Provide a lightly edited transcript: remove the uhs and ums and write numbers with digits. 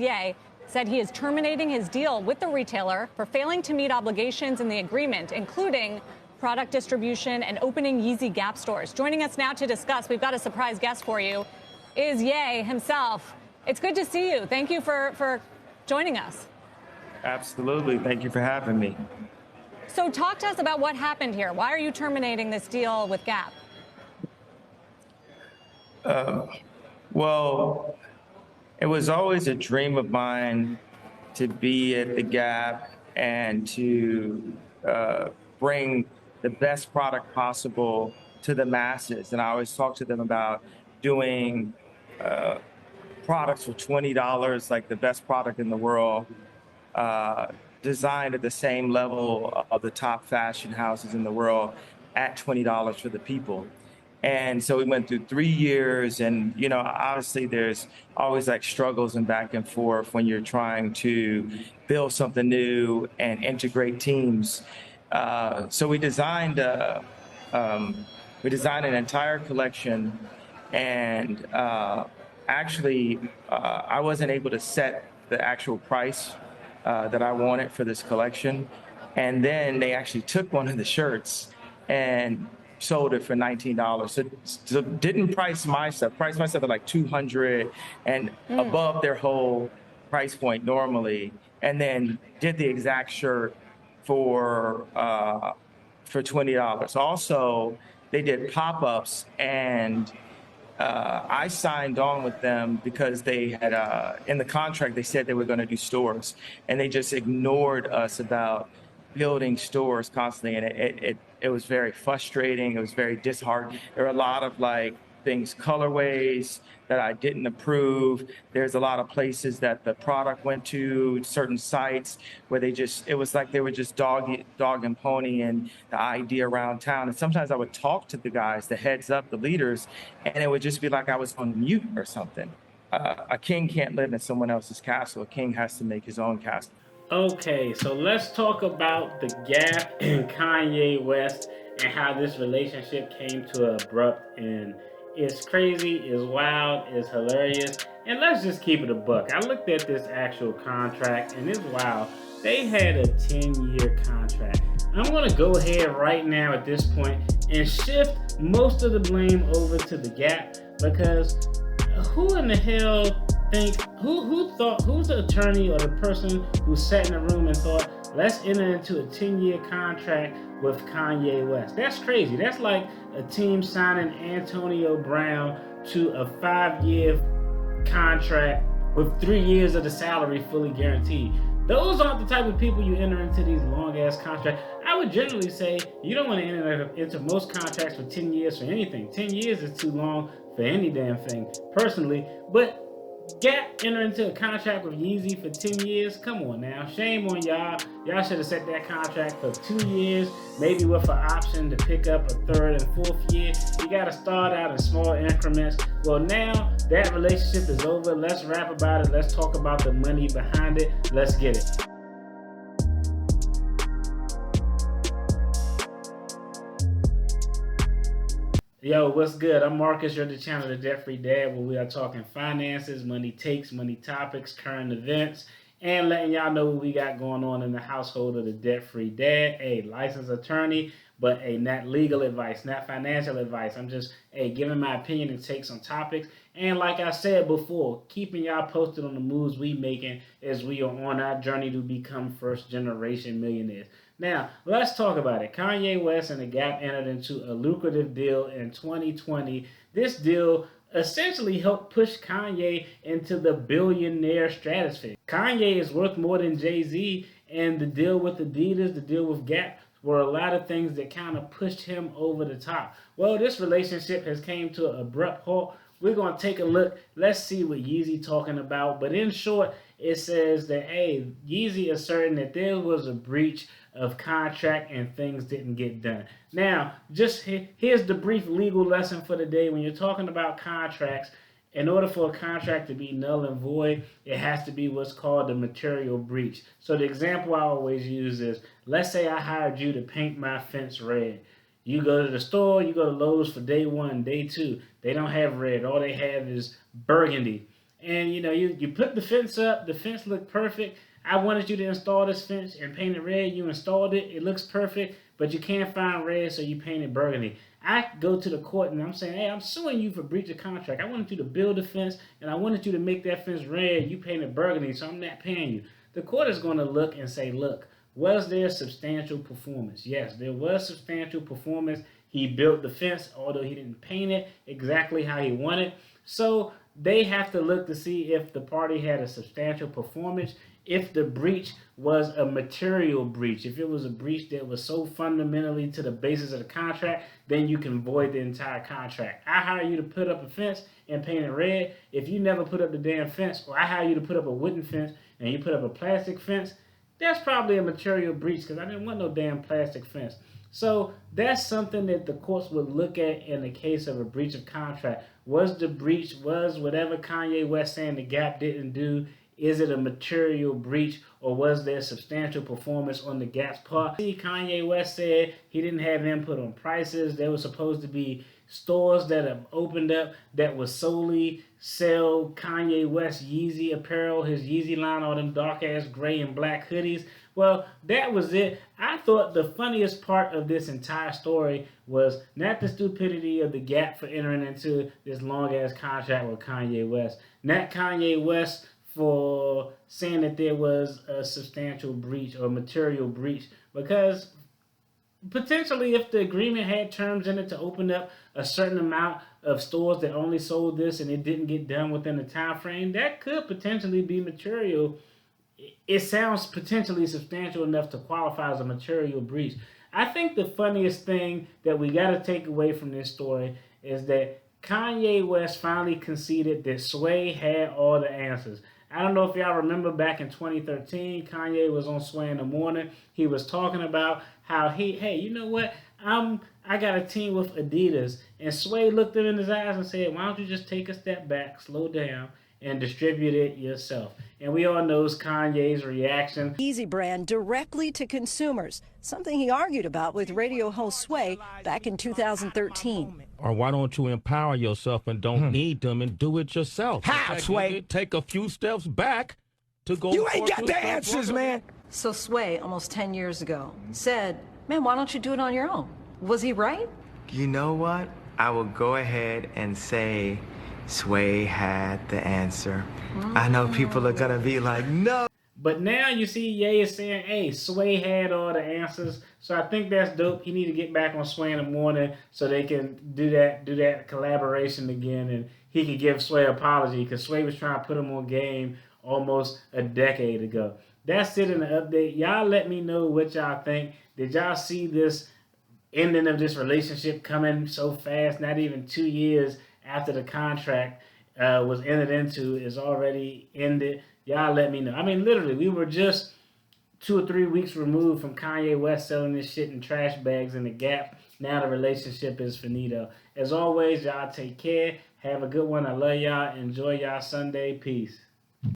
Ye said he is terminating his deal with the retailer for failing to meet obligations in the agreement, including product distribution and opening Yeezy Gap stores. Joining us now to discuss, we've got a surprise guest for you, is Ye himself. It's good to see you. Thank you for joining us. Absolutely. Thank you for having me. So talk to us about what happened here. Why are you terminating this deal with Gap? Well, it was always a dream of mine to be at the Gap and to bring the best product possible to the masses. And I always talk to them about doing products for $20, like the best product in the world, designed at the same level of the top fashion houses in the world at $20 for the people. And so we went through 3 years, and obviously there's always like struggles and back and forth when you're trying to build something new and integrate teams. So we designed an entire collection, and I wasn't able to set the actual price that I wanted for this collection, and then they actually took one of the shirts and sold it for $19. So didn't price my stuff. Priced my stuff at like $200 and above their whole price point normally, and then did the exact shirt for $20. Also, they did pop-ups, and I signed on with them because they had in the contract they said they were going to do stores, and they just ignored us about building stores constantly, and it was very frustrating. It was very disheartening. There were a lot of things, colorways that I didn't approve. There's a lot of places that the product went to, certain sites where it was like they were just dog and pony and the idea around town. And sometimes I would talk to the guys, the heads up, the leaders, and it would just be like I was on mute or something. A king can't live in someone else's castle. A king has to make his own castle. Okay, so let's talk about the Gap and Kanye West and how this relationship came to an abrupt end. It's crazy, it's wild, it's hilarious, and let's just keep it a buck. I looked at this actual contract and it's wild. They had a 10-year contract. I'm going to go ahead right now at this point and shift most of the blame over to the Gap, because who in the hell who's the attorney or the person who sat in the room and thought, let's enter into a 10-year contract with Kanye West? That's crazy. That's like a team signing Antonio Brown to a 5-year contract with 3 years of the salary fully guaranteed. Those aren't the type of people you enter into these long-ass contracts. I would generally say you don't want to enter into most contracts for 10 years for anything. 10 years is too long for any damn thing, personally. But Gap enter into a contract with Yeezy for 10 years. Come on now. Shame on y'all. Y'all should have set that contract for 2 years, maybe with an option to pick up a third and fourth year. You got to start out in small increments. Well, now that relationship is over. Let's rap about it. Let's talk about the money behind it. Let's get it. Yo, what's good? I'm Marcus. You're the channel, The Debt Free Dad, where we are talking finances, money takes, money topics, current events, and letting y'all know what we got going on in the household of the Debt Free Dad. A licensed attorney, but not legal advice, not financial advice. I'm just giving my opinion and takes on topics. And like I said before, keeping y'all posted on the moves we making as we are on our journey to become first generation millionaires. Now, let's talk about it. Kanye West and the Gap entered into a lucrative deal in 2020. This deal essentially helped push Kanye into the billionaire stratosphere. Kanye is worth more than Jay-Z, and the deal with Adidas, the deal with Gap, were a lot of things that kind of pushed him over the top. Well, this relationship has came to an abrupt halt. We're going to take a look. Let's see what Yeezy talking about. But in short, it says that, Yeezy asserting that there was a breach of contract and things didn't get done. Now, just here's the brief legal lesson for the day. When you're talking about contracts, in order for a contract to be null and void, it has to be what's called a material breach. So the example I always use is, let's say I hired you to paint my fence red. You go to the store, you go to Lowe's for day one, day two. They don't have red. All they have is burgundy. and you put the fence up. The fence looked perfect. I wanted you to install this fence and paint it red. You installed it. It looks perfect, but you can't find red, so you painted burgundy. I go to the court and I'm saying, hey, I'm suing you for breach of contract. I wanted you to build a fence, and I wanted you to make that fence red. You painted burgundy, so I'm not paying you. The court is going to look and say, look, was there substantial performance? Yes, there was substantial performance. He built the fence, although he didn't paint it exactly how he wanted. So they have to look to see if the party had a substantial performance, if the breach was a material breach. If it was a breach that was so fundamentally to the basis of the contract, then you can void the entire contract. I hire you to put up a fence and paint it red. If you never put up the damn fence, or I hire you to put up a wooden fence and you put up a plastic fence, that's probably a material breach because I didn't want no damn plastic fence. So that's something that the courts would look at in the case of a breach of contract. Was the breach, was whatever Kanye West saying the Gap didn't do, is it a material breach, or was there substantial performance on the Gap's part? Kanye West said he didn't have input on prices. There was supposed to be stores that have opened up that would solely sell Kanye West Yeezy apparel, his Yeezy line, all them dark ass gray and black hoodies. Well, that was it. I thought the funniest part of this entire story was not the stupidity of the Gap for entering into this long ass contract with Kanye West, not Kanye West for saying that there was a substantial breach or material breach, because potentially if the agreement had terms in it to open up a certain amount of stores that only sold this and it didn't get done within the time frame, that could potentially be material. It sounds potentially substantial enough to qualify as a material breach. I think the funniest thing that we got to take away from this story is that Kanye West finally conceded that Sway had all the answers. I don't know if y'all remember back in 2013, Kanye was on Sway in the Morning. He was talking about how hey, you know what? I got a team with Adidas. And Sway looked him in his eyes and said, why don't you just take a step back, slow down, and distribute it yourself? And we all know Kanye's reaction. Yeezy brand directly to consumers, something he argued about with radio host Sway back in 2013. Or why don't you empower yourself and don't need them and do it yourself? How, Sway? Take a few steps back to go. You ain't got the answers, man. So Sway, almost 10 years ago, said, man, why don't you do it on your own? Was he right? You know what? I will go ahead and say Sway had the answer. I know people are gonna be like, no. But now you see Ye is saying, hey, Sway had all the answers. So I think that's dope. He need to get back on Sway in the Morning so they can do that collaboration again, and he can give Sway an apology, because Sway was trying to put him on game almost a decade ago. That's it in the update. Y'all let me know what y'all think. Did y'all see this ending of this relationship coming so fast? Not even 2 years after the contract was entered into, is already ended. Y'all let me know. I mean, literally, we were just 2 or 3 weeks removed from Kanye West selling this shit in trash bags in the Gap. Now the relationship is finito. As always, y'all take care. Have a good one. I love y'all. Enjoy y'all Sunday. Peace.